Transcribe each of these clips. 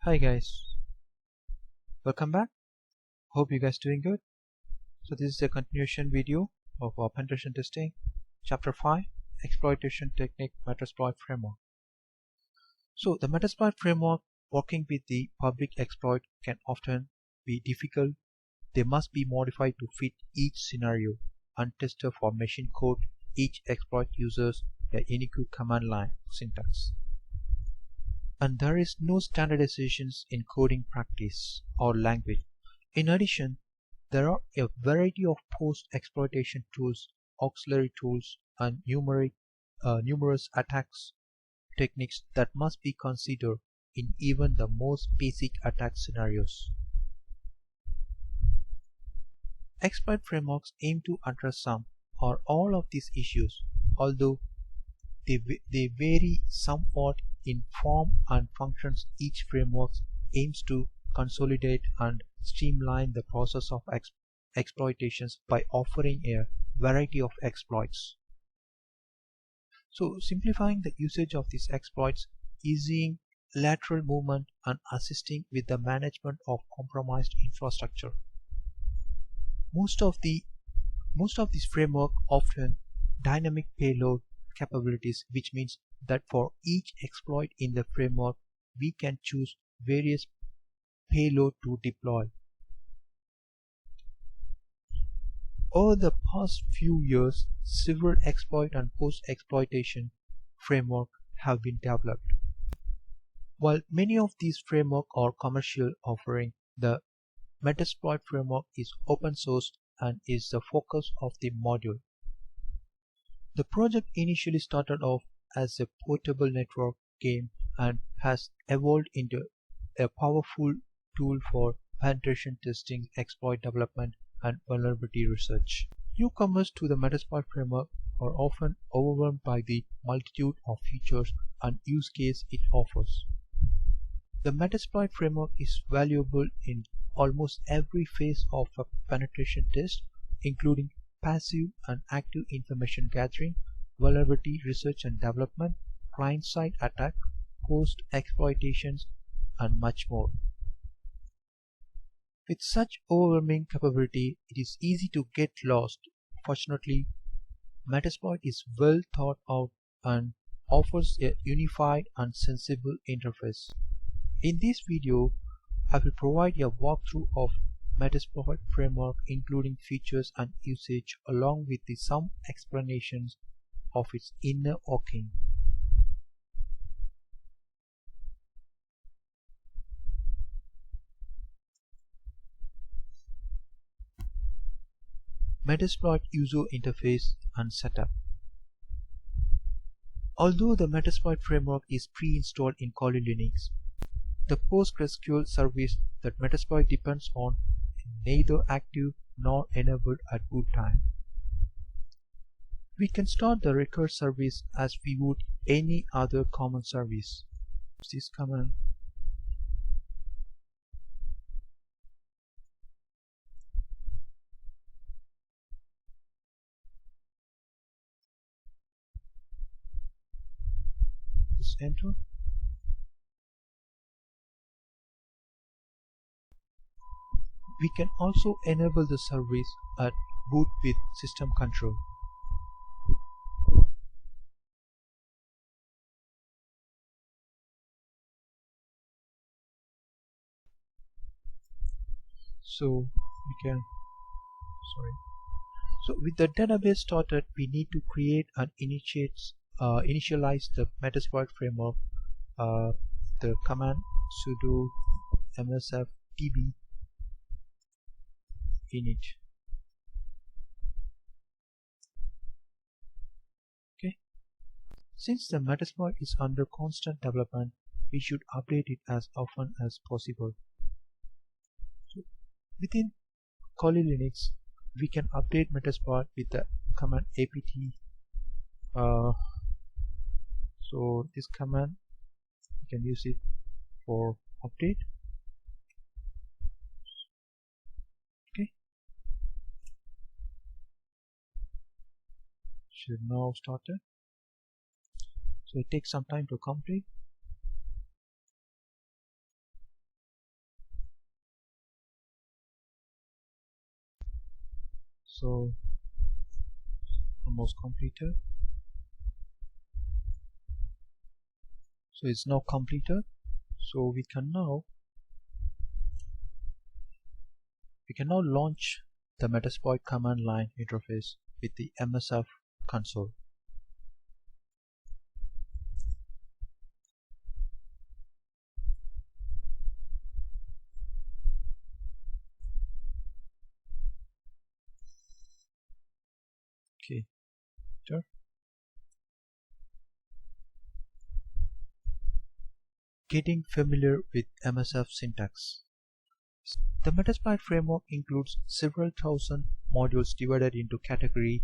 Hi guys, welcome back. Hope you guys doing good. So this is a continuation video of our penetration testing, chapter 5, exploitation technique Metasploit framework. So the Metasploit framework working with the public exploit can often be difficult. They must be modified to fit each scenario and tested for machine code. Each exploit uses a unique command line syntax. And there is no standardizations in coding practice or language. In addition, there are a variety of post-exploitation tools, auxiliary tools, and numerous attacks techniques that must be considered in even the most basic attack scenarios. Exploit frameworks aim to address some or all of these issues, although they vary somewhat in form and functions. Each framework aims to consolidate and streamline the process of exploitations by offering a variety of exploits. So simplifying the usage of these exploits, easing lateral movement, and assisting with the management of compromised infrastructure. Most of these frameworks often dynamic payload capabilities, which means that for each exploit in the framework we can choose various payload to deploy. Over the past few years, several exploit and post-exploitation frameworks have been developed. While many of these frameworks are commercial offering, the Metasploit framework is open source and is the focus of the module. The project initially started off as a portable network game and has evolved into a powerful tool for penetration testing, exploit development, and vulnerability research. Newcomers to the Metasploit framework are often overwhelmed by the multitude of features and use cases it offers. The Metasploit framework is valuable in almost every phase of a penetration test, including passive and active information gathering, vulnerability research and development, client-side attack, post-exploitations, and much more. With such overwhelming capability, it is easy to get lost. Fortunately, Metasploit is well thought out and offers a unified and sensible interface. In this video, I will provide a walkthrough of Metasploit framework, including features and usage, along with some explanations of its inner working. Metasploit user interface and setup. Although the Metasploit framework is pre-installed in Kali Linux, the PostgreSQL service that Metasploit depends on is neither active nor enabled at boot time. We can start the record service as we would any other common service. This command is enter. We can also enable the service at boot with system control. So with the database started, we need to create and initialize the Metasploit framework. The command sudo MSF db init. Okay. Since the Metasploit is under constant development, we should update it as often as possible. So within Kali Linux, we can update Metasploit with the command apt. So this command, we can use it for update. Okay. Should now started. So it takes some time to complete. So almost completed. So it's now completed. So we can now launch the Metasploit command line interface with the MSF console. Okay, sure. Getting familiar with MSF syntax. The Metasploit framework includes several thousand modules divided into categories.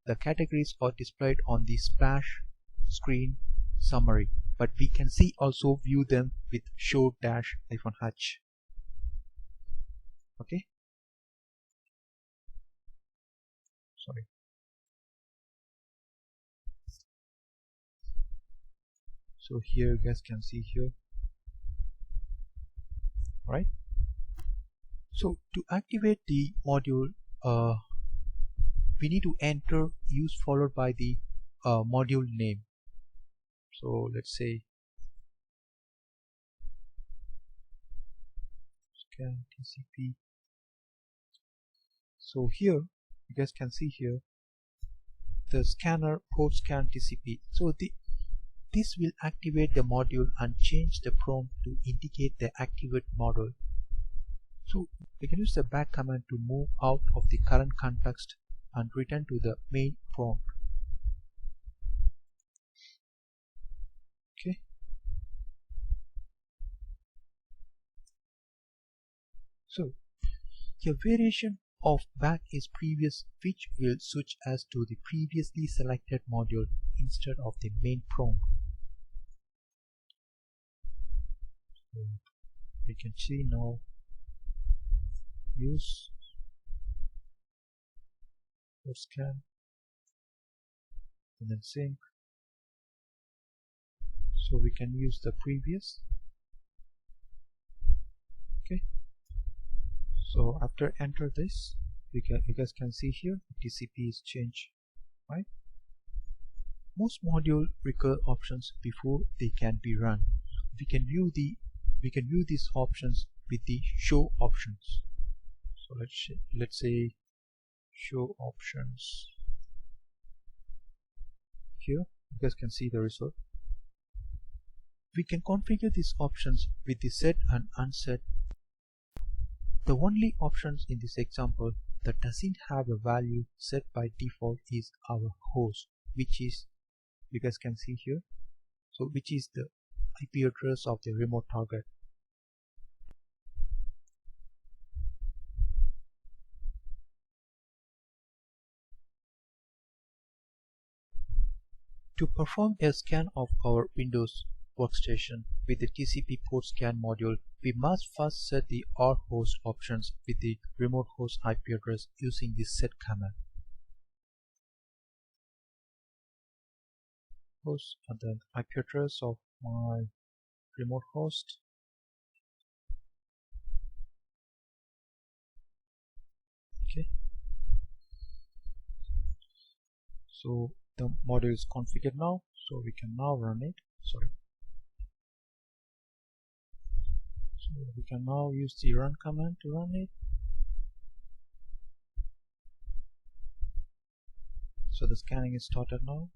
The categories are displayed on the splash screen summary, but we can also view them with show-h. Okay, sorry. So here you guys can see here, right? So to activate the module, we need to enter use followed by the module name. So let's say scan TCP. So here you guys can see here the scanner port scan TCP. So this will activate the module and change the prompt to indicate the activate module. So we can use the back command to move out of the current context and return to the main prompt. Okay. So a variation of back is previous, which will switch us to the previously selected module instead of the main prompt. So we can see now use or scan and then sync. So we can use the previous. Okay. So after enter this, you guys can see here TCP is changed, right? Most module require options before they can be run. We can view these options with the show options. So let's say show options. Here you guys can see the result. We can configure these options with the set and unset. The only options in this example that doesn't have a value set by default is our host, which is, you guys can see here, so which is the IP address of the remote target. To perform a scan of our Windows workstation with the TCP port scan module, we must first set the rhost options with the remote host IP address using the set command. Host and then IP address of my remote host. Okay. So the module is configured now, so we can now run it. Sorry. So we can now use the run command to run it. So the scanning is started now.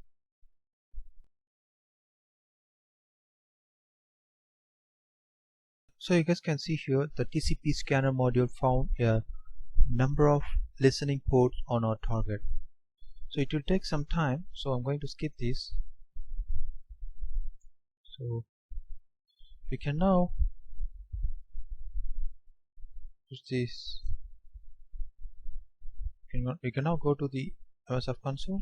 So you guys can see here the TCP scanner module found a number of listening ports on our target. So it will take some time, so I'm going to skip this. So we can now use this. We can now go to the MSF console.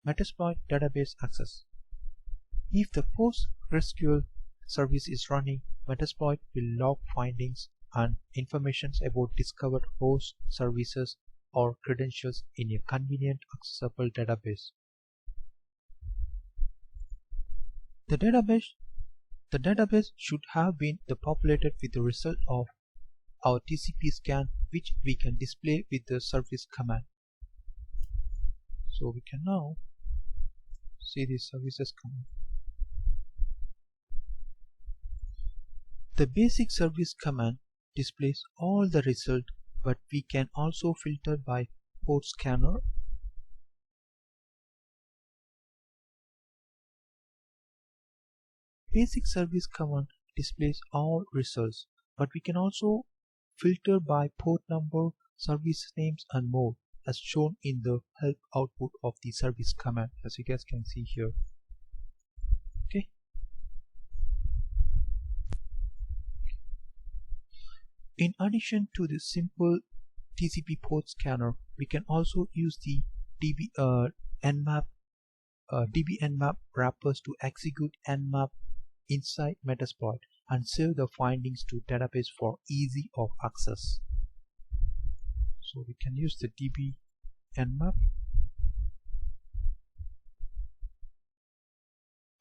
Metasploit database access. If the PostgreSQL service is running, Metasploit will log findings and information about discovered host services or credentials in a convenient accessible database. The database should have been populated with the result of our TCP scan, which we can display with the service command. So we can now see the services command. The basic service command displays all the result, but we can also filter by port scanner. Basic service command displays all results, but we can also filter by port number, service names and more, as shown in the help output of the service command, as you guys can see here. Okay. In addition to the simple TCP port scanner, we can also use the dbnmap wrappers to execute nmap inside Metasploit and save the findings to database for easy of access. So we can use the dbnmap.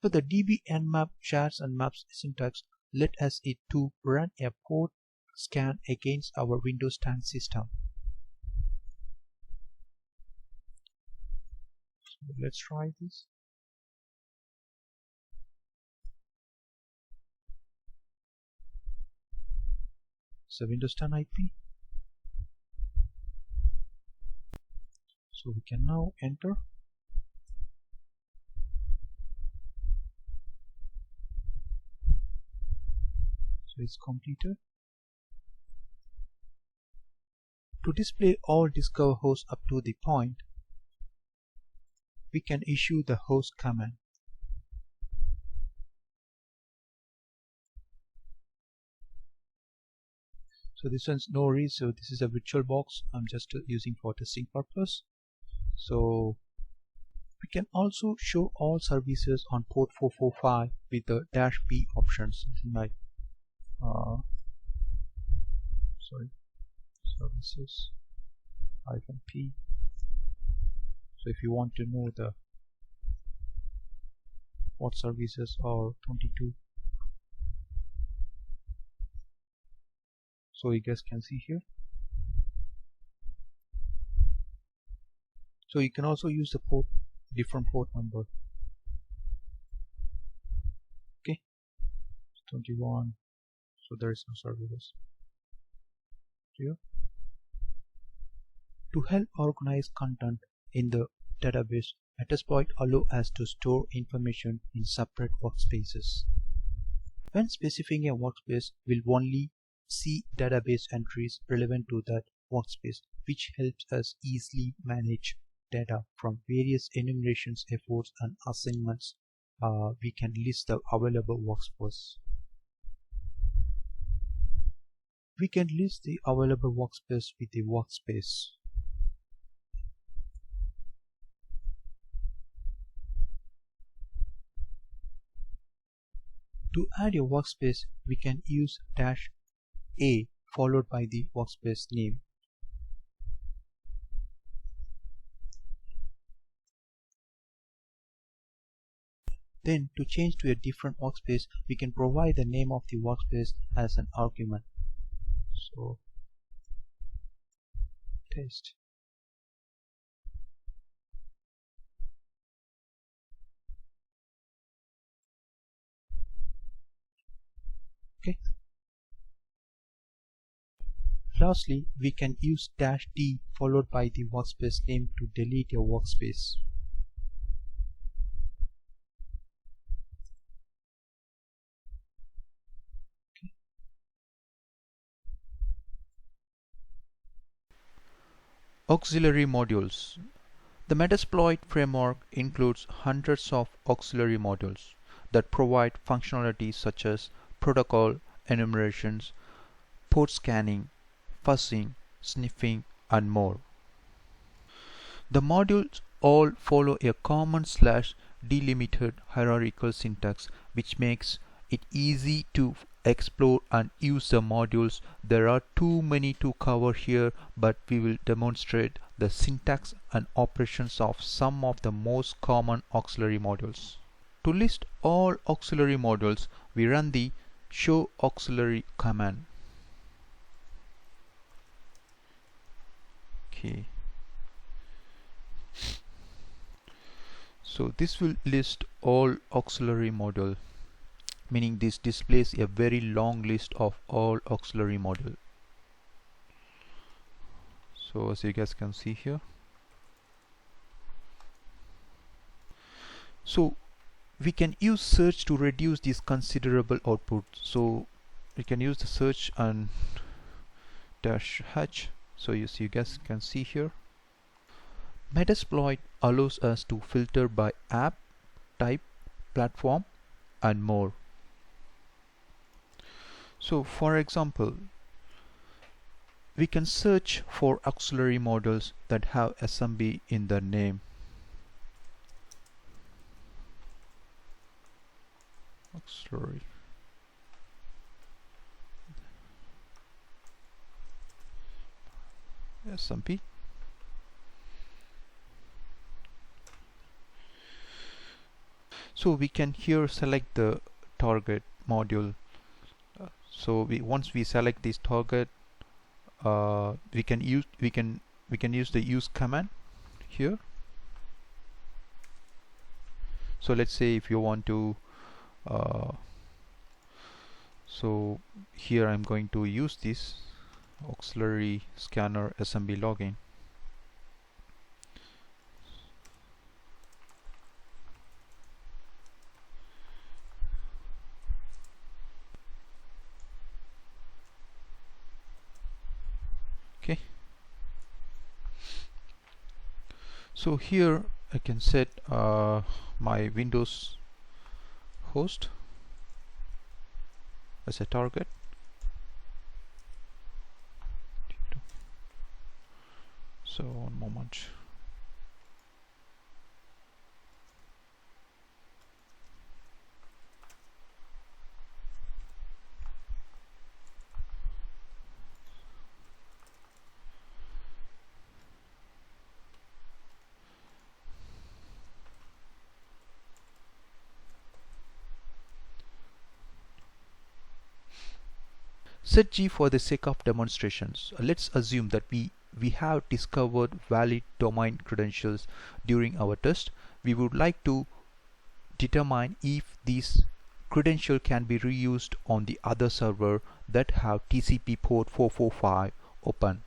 So the dbnmap shares and maps syntax let us it to run a port scan against our Windows 10 system. So let's try this. So Windows 10 IP. So we can now enter. So it's completed. To display all discover hosts up to the point, we can issue the host command. So this one's no read, so this is a virtual box I'm just using for testing purpose. So we can also show all services on port 445 with the -p options, like services -p. So if you want to know the what services are 22, so you guys can see here. So you can also use the different port number. Okay, 21. So there is no services here. To help organize content in the database, Metasploit allows us to store information in separate workspaces. When specifying a workspace, we'll only see database entries relevant to that workspace, which helps us easily manage data from various enumerations efforts and assignments. We can list the available workspace. We can list the available workspace with the workspace. To add a workspace, we can use -a followed by the workspace name. Then to change to a different workspace, we can provide the name of the workspace as an argument. So test. Okay. Lastly, we can use -d followed by the workspace name to delete a workspace. Okay. Auxiliary modules. The Metasploit framework includes hundreds of auxiliary modules that provide functionalities such as protocol enumerations, port scanning, fuzzing, sniffing, and more. The modules all follow a common /delimited hierarchical syntax, which makes it easy to explore and use the modules. There are too many to cover here, but we will demonstrate the syntax and operations of some of the most common auxiliary modules. To list all auxiliary modules, we run the show auxiliary command. Okay, so this will list all auxiliary module, meaning this displays a very long list of all auxiliary module. So as you guys can see here, so we can use search to reduce this considerable output. So we can use the search and -h. So you guys can see here, Metasploit allows us to filter by app, type, platform and more. So for example, we can search for auxiliary modules that have SMB in the name. Auxiliary. SMB. So we can here select the target module. So once we select this target, we can use the use command here. So let's say if you want to so here I'm going to use this auxiliary scanner SMB login. Okay, so here I can set my Windows host as a target. So one moment. Set G for the sake of demonstrations. Let's assume that we have discovered valid domain credentials during our test. We would like to determine if these credentials can be reused on the other server that have TCP port 445 open.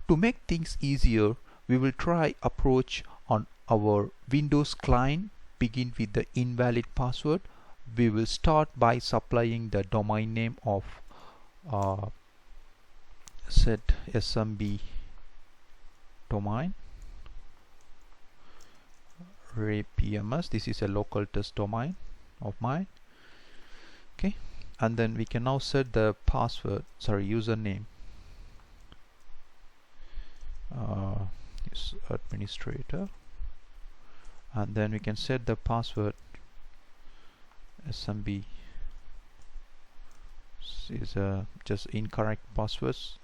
To make things easier, we will try approach on our Windows client. Begin with the invalid password. We will start by supplying the domain name of set SMB domain RayPMS. This is a local test domain of mine. Okay, and then we can now set the password, username is administrator, and then we can set the password SMB is just incorrect passwords,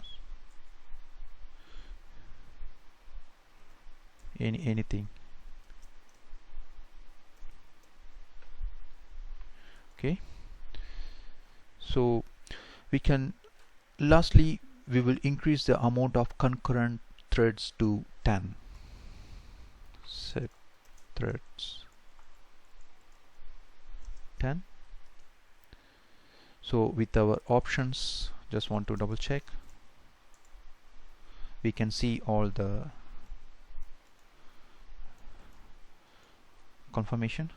anything. Okay, so we can lastly we will increase the amount of concurrent threads to 10. Set threads 10. So with our options, just want to double check, we can see all the confirmation.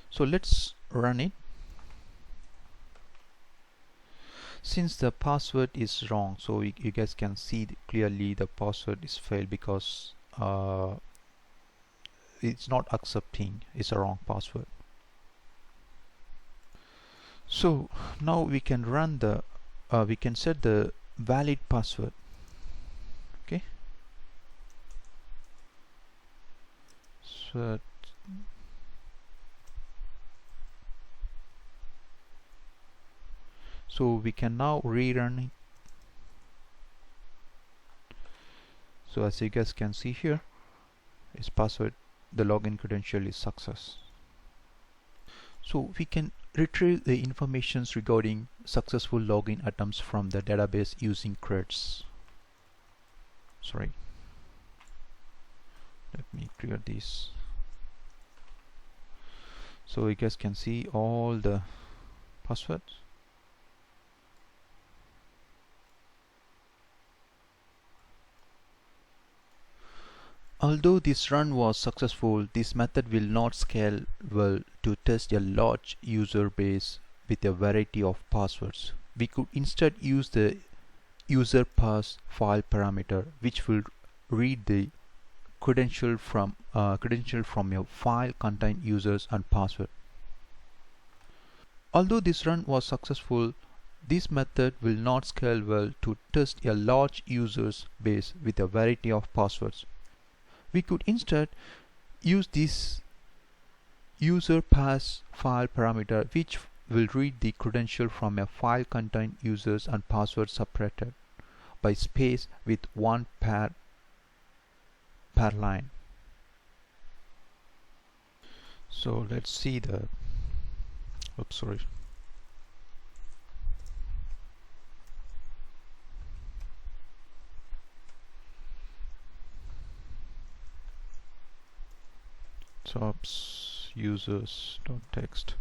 So let's run it. Since the password is wrong, so you guys can see clearly the password is failed because it's not accepting, it's a wrong password. So now we can run the we can set the valid password. Okay, so we can now rerun it. So as you guys can see here, its password, the login credential is success. So we can retrieve the informations regarding successful login attempts from the database using creds. sorry, let me clear this. So you guys can see all the passwords. Although this run was successful, this method will not scale well to test a large user base with a variety of passwords. We could instead use the user pass file parameter, which will read the credential from a file contain users and password. Although this run was successful, this method will not scale well to test a large users base with a variety of passwords. We could instead use this user pass file parameter, which will read the credential from a file contain users and passwords separated by space with one pair per line. So let's see the oops, sorry. Jobs users.text.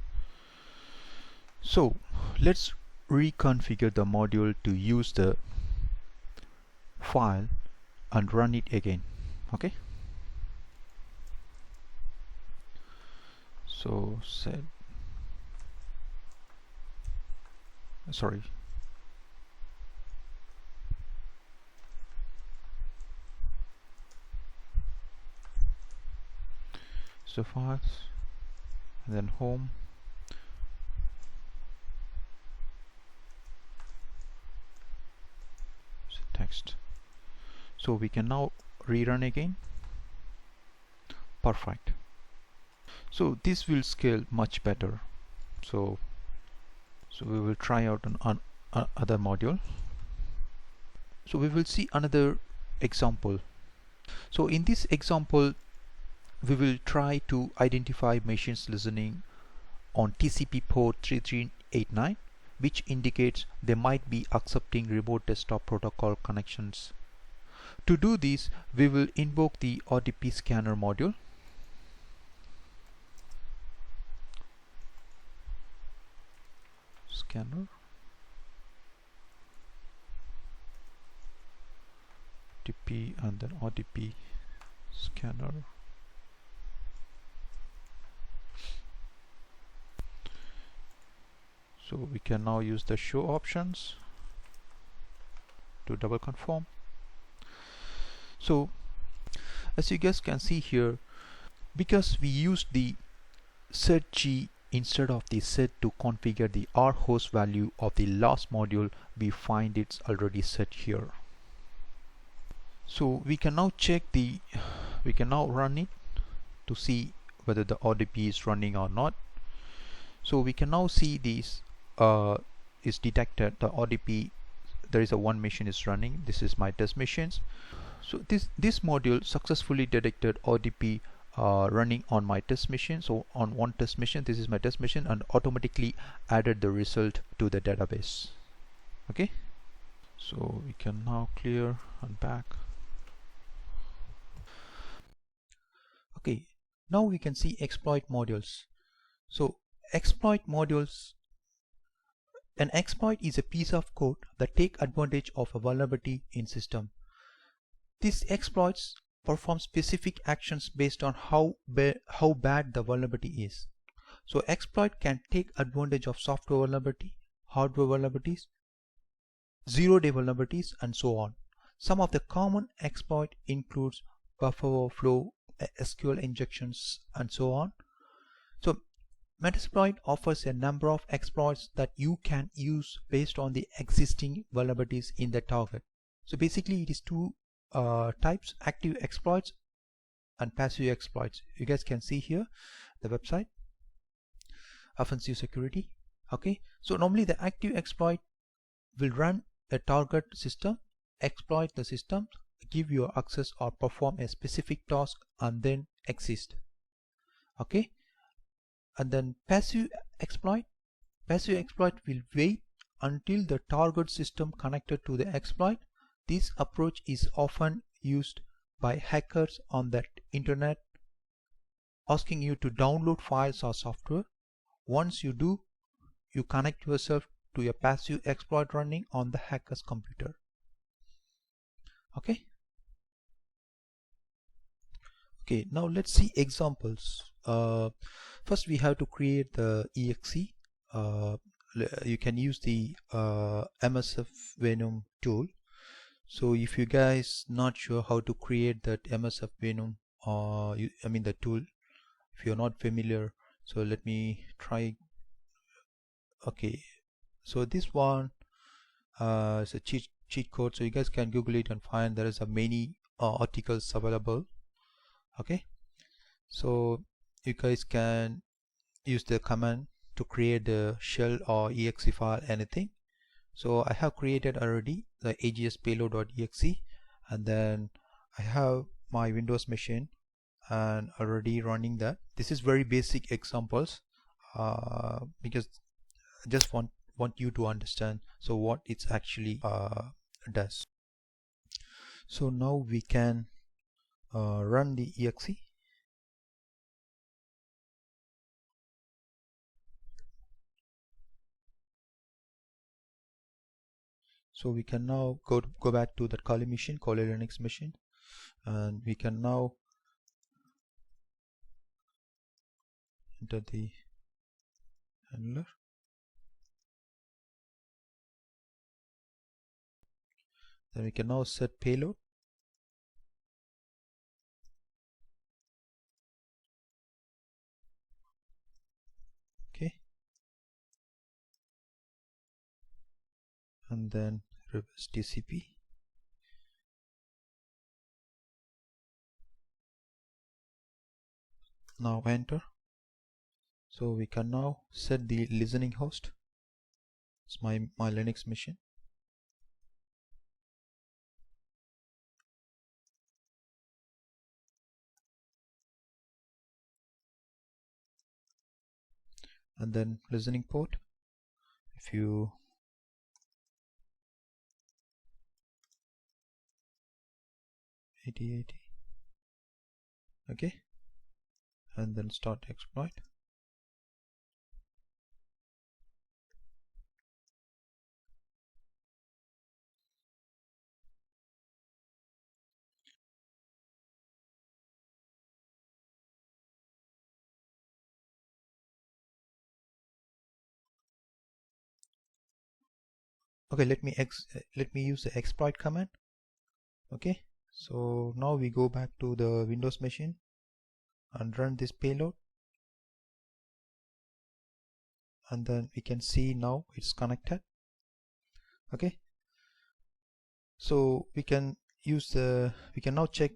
So let's reconfigure the module to use the file and run it again. Okay, so sorry, so files and then home, so text. So we can now rerun again. Perfect. So this will scale much better. So we will try out an other module. So we will see another example. So in this example, we will try to identify machines listening on TCP port 3389, which indicates they might be accepting remote desktop protocol connections. To do this, we will invoke the RDP scanner module. Scanner TP and then RDP scanner. So we can now use the show options to double confirm. So as you guys can see here, because we used the set G instead of the set to configure the R host value of the last module, we find it's already set here. So we can now run it to see whether the RDP is running or not. So we can now see this is detected, the RDP, there is a one machine is running. This is my test machines. So this module successfully detected RDP running on my test machine. So on one test machine, this is my test machine, and automatically added the result to the database. Okay, so we can now clear and back. Okay, now we can see exploit modules. So exploit modules, an exploit is a piece of code that take advantage of a vulnerability in system. These exploits perform specific actions based on how bad the vulnerability is. So exploit can take advantage of software vulnerability, hardware vulnerabilities, zero-day vulnerabilities, and so on. Some of the common exploit includes buffer overflow, SQL injections, and so on. So Metasploit offers a number of exploits that you can use based on the existing vulnerabilities in the target. So basically it is two types: active exploits and passive exploits. You guys can see here the website, offensive security. Okay, so normally the active exploit will run a target system, exploit the system, give you access or perform a specific task, and then exist. Okay, and then passive exploit will wait until the target system connected to the exploit. This approach is often used by hackers on that internet, asking you to download files or software. Once you do, you connect yourself to a passive exploit running on the hacker's computer. Okay, now let's see examples. First we have to create the exe. You can use the MSF Venom tool. So if you guys not sure how to create that MSF Venom, the tool, if you're not familiar, so let me try. Okay, so this one is a cheat code, so you guys can Google it and find there is a many articles available. Okay, so you guys can use the command to create the shell or exe file, anything. So I have created already the ags payload.exe, and then I have my Windows machine and already running that. This is very basic examples because I just want you to understand so what it's actually does. So now we can run the exe. So we can now go back to that Kali machine, Kali Linux machine, and we can now enter the handler. Then we can now set payload. Okay, and then reverse TCP. Now enter. So we can now set the listening host. It's my Linux machine. And then listening port, if you 8080, okay, and then start exploit. Okay, let me use the exploit command. Okay, so now we go back to the Windows machine and run this payload, and then we can see now it's connected. Okay, so we can now check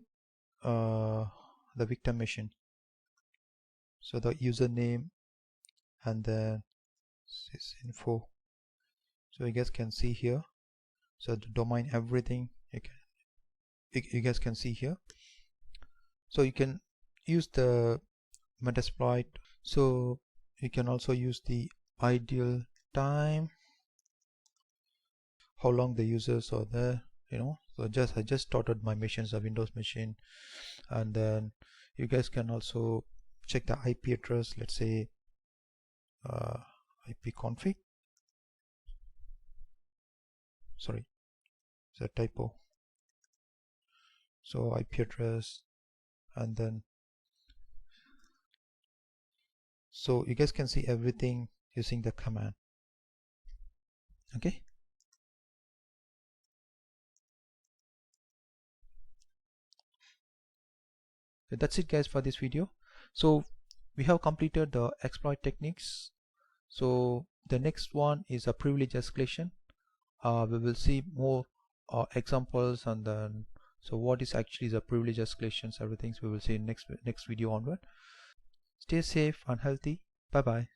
the victim machine. So the username and then sysinfo. So you guys can see here. So the domain, everything you guys can see here. So you can use the Metasploit. So you can also use the ideal time, how long the users are there, so I just started my machines, a Windows machine, and then you guys can also check the IP address. Let's say IP config, sorry, it's a typo. So IP address, and then so you guys can see everything using the command. Okay, so that's it guys for this video. So we have completed the exploit techniques. So the next one is a privilege escalation. We will see more examples, and then so what is actually the privilege escalations, everything. So we will see in next video onward. Stay safe and healthy. Bye bye.